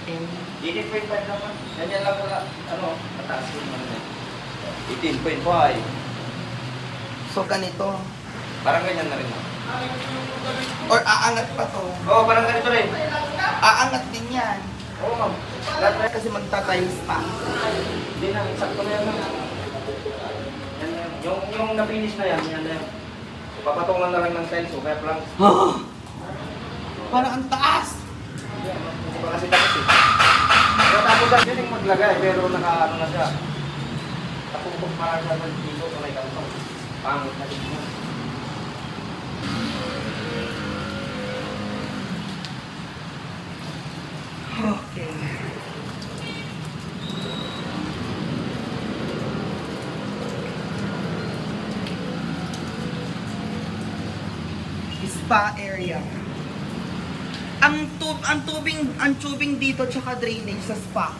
And 18.5 naman. Ganyan lang pala, ano, mataas yun naman. 18.5. so ganito. Parang ganyan na rin. Or aangat pa to. Oo, parang ganito rin. Aangat din yan. Oo, ma'am. Lahat na kasi magtatiles pa. Hindi na, sakto na yan, ma'am. Yan, yan. Yung na-finish na yan, yan na yan. Papatungan na lang ng tiles, o kaya lang. Parang ang taas. Hindi pa kasi tapos eh. Kaya tapos lang yun yung maglagay, pero naka-ano na siya. Tapos parang siya dito sa may kantong. Pangit na dito. Okay. Spa area. Ang tubing dito tsaka drainage sa spa.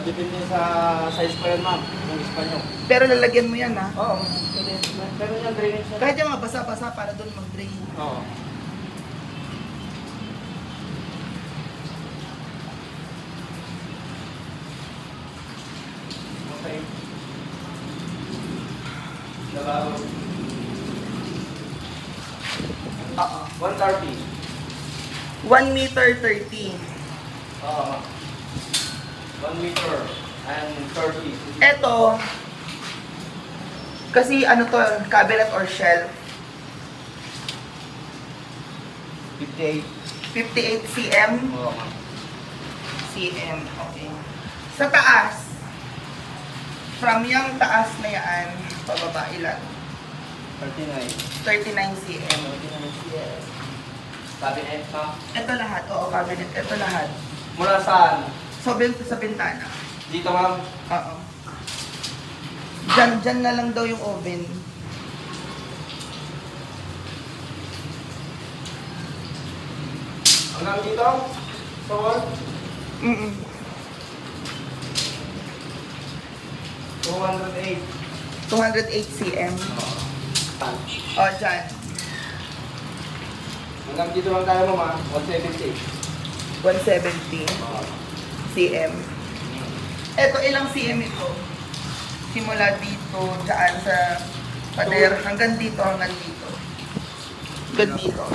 Depende sa size pa yan, ma'am. Kung ispa nyo. Pero lalagyan mo yan, ha? Oo. Pero yan, drainage na. Kahit yung mga basa-basa para doon mag-drain. Oo. Okay. Dalaro. Oo. 130. 1 meter 30. Oo, ma'am. 1 meter and 30. Eto, kasi ano to, cabinet or shelf, 58. 58 cm. Oo, ma'am. cm, okay. Sa taas, from yung taas na yan, pababa ilan? 39. 39 cm. 39 CS. Cabinet, ma'am. Ito lahat, oo, cabinet. Ito lahat. Mula saan? So, sa bintana. Dito, ma'am. Oo. Dyan na lang daw yung oven. Hanggang dito? Sa wall? 208. 208 cm. O, dyan. Hanggang dito lang tayo, ma'am. 170. 170 cm. Eto, ilang cm ito? Simula dito, dyan sa pader, hanggang dito, hanggang dito. Hanggang dito.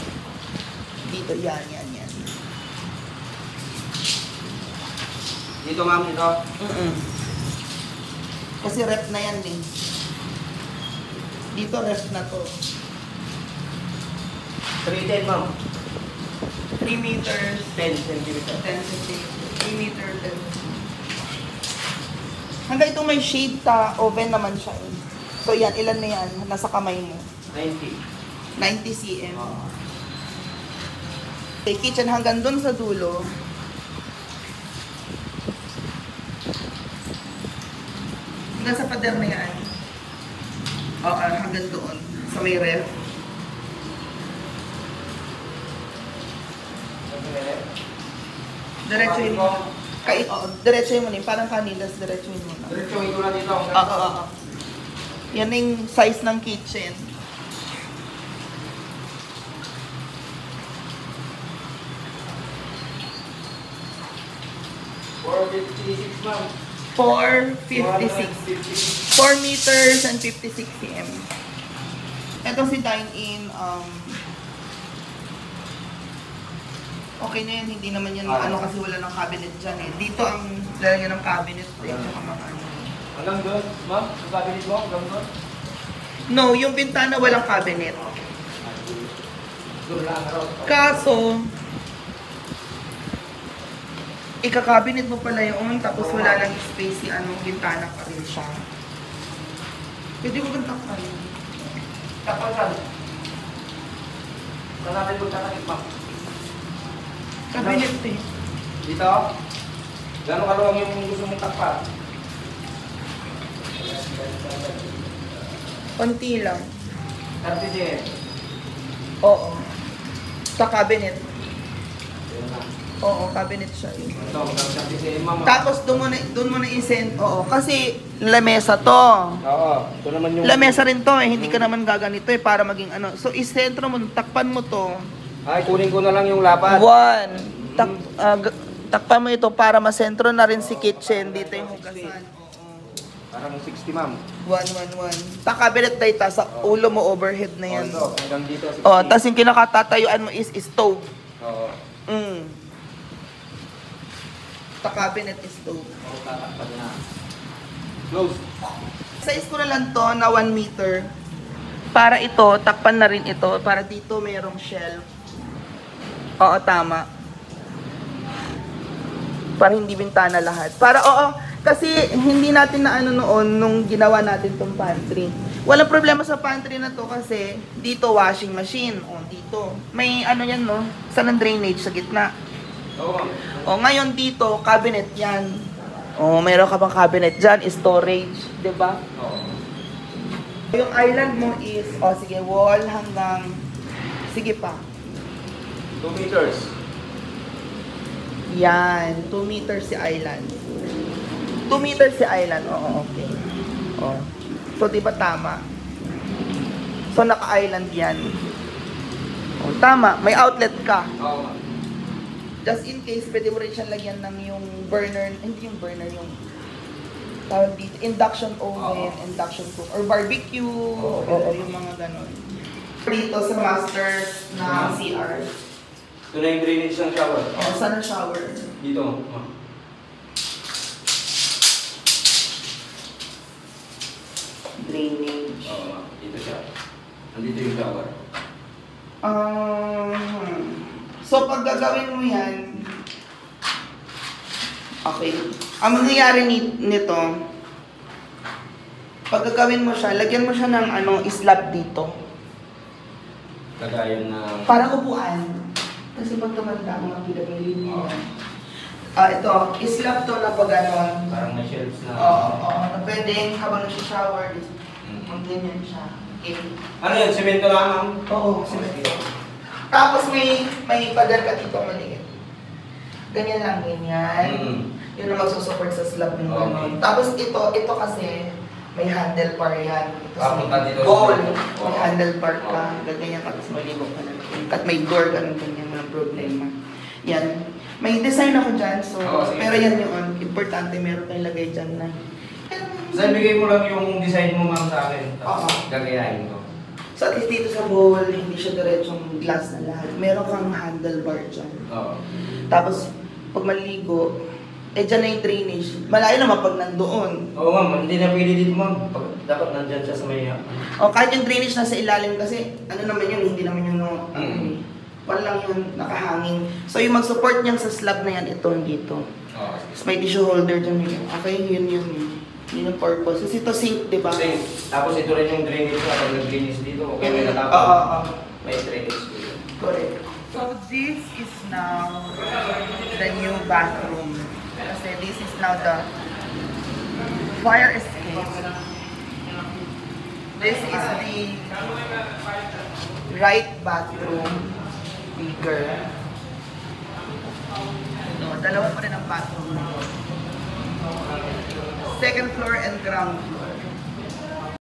Dito, yan. Dito, ma'am, dito. Kasi ref na yan eh. Dito ref na to. 310, ma'am. 3 meters, 10 centimeters. 10 centimeters. 3 meter, 10. Hanggang ito may shade ta, oven naman siya eh. So yan, ilan na yan? Nasa kamay mo. 90. 90 cm. Okay, kitchen hanggang dun sa dulo. Hanggang sa pader na yan. Oo, hanggang doon. Sa may ref. Diretsuhin mo. Diretsuhin mo na yun. Parang kanilas, diretsuhin mo na. Diretsuhin ko na dito. Oo. Yan yung size ng kitchen. ma'am. 456. 4 meters and 56 cm. Ito si dine-in. Okay na yan, hindi naman yan ano kasi wala ng cabinet dyan eh. Dito ang lalagyan ng cabinet eh. Hanggang doon, ma'am? Ang cabinet mo? Hanggang doon? No, yung bintana walang cabinet. Doon lang, araw. Kaso, ika-cabinet mo pala yung tapos wala lang space si anong bintana pa rin siya. Pwede mo bang takpan? Takpan saan? Saan natin magtatakit, ma'am? Cabinet eh. Dito? Gano'ng kaluwang yung gusto mong takpan? Konti lang. 30 cm. Oo. Sa cabinet. Ayun na. Oo, cabinet siya eh. Ito, 30 cm, ma'am. Tapos doon mo na i-send. Oo, kasi lamesa to. Oo, ito naman yung... Lamesa rin to eh, hindi ka naman gaganito eh para maging ano. So isentro mo, takpan mo to. Ay, kunin ko na lang yung lapad. 1. Takpan mo ito para masentro na rin si kitchen. Dito yung hugasan. Oo. Parang 60, ma'am. 111. Ta-cabinet tayo ta, sa ulo mo overhead na yan. Ito, hanggang dito, 60. Oh, tapos yung kinakatatayuan mo is stove. Oo. Ta-cabinet is stove. Oo, tatakpan na. Close. Size ko na lang to na 1 meter. Para ito, takpan na rin ito. Para dito mayroong shelf. Oo, tama. Para hindi bintana lahat. Para, oo, kasi hindi natin na ano noon nung ginawa natin tong pantry. Walang problema sa pantry na to kasi dito washing machine. O, dito. May ano yan, no? Saan ang drainage? Sa gitna. Oo, ma'am. O, ngayon dito, cabinet yan. O, mayroon ka pang cabinet dyan, storage, di ba? Oo. Yung island mo is, o sige, wall hanggang, sige pa. 2 meters. Yan, 2 meters si island. 2 meters si island, oo, okay. O, so di ba tama? So naka-island yan. O, tama, may outlet ka. Oo, ma'am. Just in case, pwede mo rin siyang lagyan ng yung burner, hindi yung burner, yung tawag dito, induction oven, induction cook, or barbecue, oo, yung mga ganon. Dito sa master na CR. Ito na yung drainage ng shower. O, saan ang shower? Dito. Oh. Drainage. Oo, ma'am. Dito siya. Nandito yung shower. So, pag gagawin mo yan, okay. Ang mangyayari nito, pag gagawin mo siya, lagyan mo siya ng slab dito. Kagayan na... Para upuan. Kasi pag tumanda, mga PWD. Ito, slab to na pag ganon. Parang may shelves na... Oo, na pwedeng habang nag-shower, mag-ganyan siya. Okay. Ano yan? Semento lang, ma'am? Oo, semento. Tapos may pader ka dito maliit. Ganyan lang, ganyan. Yun ang magsusupport sa slab ng gano'n. Tapos ito kasi may handlebar yan. Ito Papunta dito sa bowl. slab. May handlebar ka. Ganyan ka, tapos maligo ka lang. At may door ka ng ganyan, walang problema. Yan. May design ako dyan, so, pero yan yun. Importante, meron tayong lagay dyan na. Saan bigay mo lang yung design mo, ma'am, sa akin? Oo. Gagayahin ko. So at least dito sa bowl, hindi siya diretsong glass na lahat. Meron kang handlebar dyan. Oo. Tapos, pag maligo, dyan na yung drainage. Malayo naman pag nandoon. Oo, ma'am. Hindi na pwede dito, ma'am. Dapat nandyan siya sa may... O kahit yung drainage nasa ilalim kasi, ano naman yun, hindi naman yun, wala lang yun, nakahangin. So yung mag-support niyan sa slab na yan, ito dito. Oo. Tapos may tissue holder dyan yun. Okay, yun. Yun yung purpose. Kasi ito sink, di ba? Same. Tapos ito rin yung drainage ko. Pag nag-drainage dito, okay, may natapon. Oo. May drainage dito. Correct. So this is now the new bathroom. Kasi this is now the fire escape. This is the right bathroom. Bigger. Ito, dalawa pa rin ang bathroom. Second floor and ground floor.